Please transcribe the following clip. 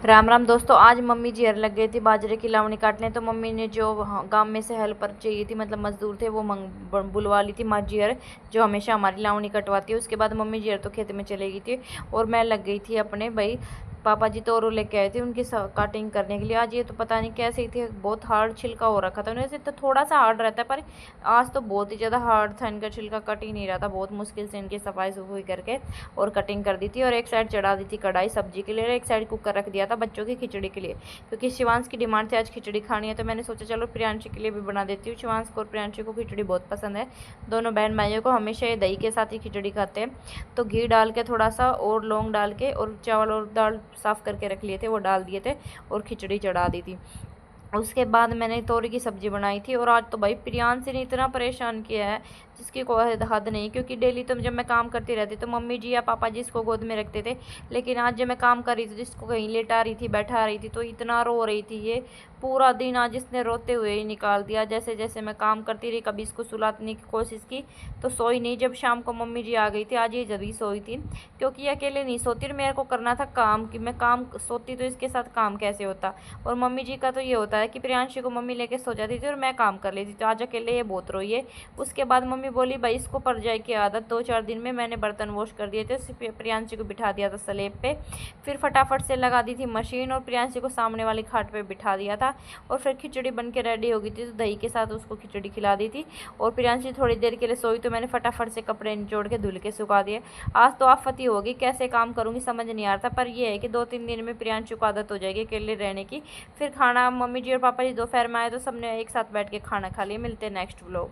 राम राम दोस्तों। आज मम्मी जी हर लग गई थी बाजरे की लावणी काटने। तो मम्मी ने जो गांव में से हेल्पर चाहिए थी, मतलब मजदूर थे, वो बुलवा ली थी माँ जी हर, जो हमेशा हमारी लावणी कटवाती है। उसके बाद मम्मी जी हर तो खेत में चले गई थी और मैं लग गई थी अपने भाई पापा जी तोरो लेके आए थे उनकी काटिंग करने के लिए। आज ये तो पता नहीं कैसे ही थे, बहुत हार्ड छिलका हो रखा था। वैसे तो थोड़ा सा हार्ड रहता है, पर आज तो बहुत ही ज़्यादा हार्ड था। इनका छिलका कट ही नहीं रहा था। बहुत मुश्किल से इनकी सफाई सफाई करके और कटिंग कर दी थी। और एक साइड चढ़ा दी थी कढ़ाई सब्जी के लिए, और एक साइड कुकर रख दिया था बच्चों की खिचड़ी के लिए, क्योंकि शिवांश की डिमांड थी आज खिचड़ी खानी है। तो मैंने सोचा चलो प्रियांशी के लिए भी बना देती हूँ। शिवांश को और प्रियांशी को खिचड़ी बहुत पसंद है। दोनों बहन भाइयों को हमेशा ये दही के साथ ही खिचड़ी खाते हैं। तो घी डाल के थोड़ा सा और लौंग डाल के और चावल और दाल साफ़ करके रख लिए थे, वो डाल दिए थे और खिचड़ी चढ़ा दी थी। उसके बाद मैंने तोरी की सब्जी बनाई थी। और आज तो भाई प्रियांशी ने इतना परेशान किया है जिसकी कोई हद नहीं, क्योंकि डेली तो जब मैं काम करती रहती तो मम्मी जी या पापा जी इसको गोद में रखते थे, लेकिन आज जब मैं काम कर रही थी जिसको कहीं लेटा रही थी, बैठा रही थी, तो इतना रो रही थी। ये पूरा दिन आज इसने रोते हुए ही निकाल दिया। जैसे जैसे मैं काम करती रही, कभी इसको सुलाने की कोशिश की तो सोई नहीं। जब शाम को मम्मी जी आ गई थी, आज ये जब ही सोई थी, क्योंकि ये अकेले नहीं सोती और मेरे को करना था काम, कि मैं काम सोती तो इसके साथ काम कैसे होता। और मम्मी जी का तो ये होता है कि प्रियांशी को मम्मी लेके सो जाती थी और मैं काम कर लेती थी। तो आज अकेले ये बहुत रोई है। उसके बाद मम्मी बोली भाई इसको पड़ जाए की आदत। 2-4 दिन में मैंने बर्तन वॉश कर दिए थे, प्रियांशी को बिठा दिया था स्लेब पे, फिर फटाफट से लगा दी थी मशीन और प्रियांशी को सामने वाली खाट पे बिठा दिया था। और फिर खिचड़ी बन के रेडी हो गई थी, तो दही के साथ उसको खिचड़ी खिला दी थी। और प्रियांशी थोड़ी देर के लिए सोई तो मैंने फटाफट से कपड़े निचोड़ के धुल के सुखा दिए। आज तो आफत ही होगी, कैसे काम करूँगी समझ नहीं आ रहा था। पर यह है कि 2-3 दिन में प्रियांशी को आदत हो जाएगी अकेले रहने की। फिर खाना मम्मी जी और पापा जी दोपहर में आए तो सबने एक साथ बैठ के खाना खा लिया। मिलते हैं नेक्स्ट व्लॉग।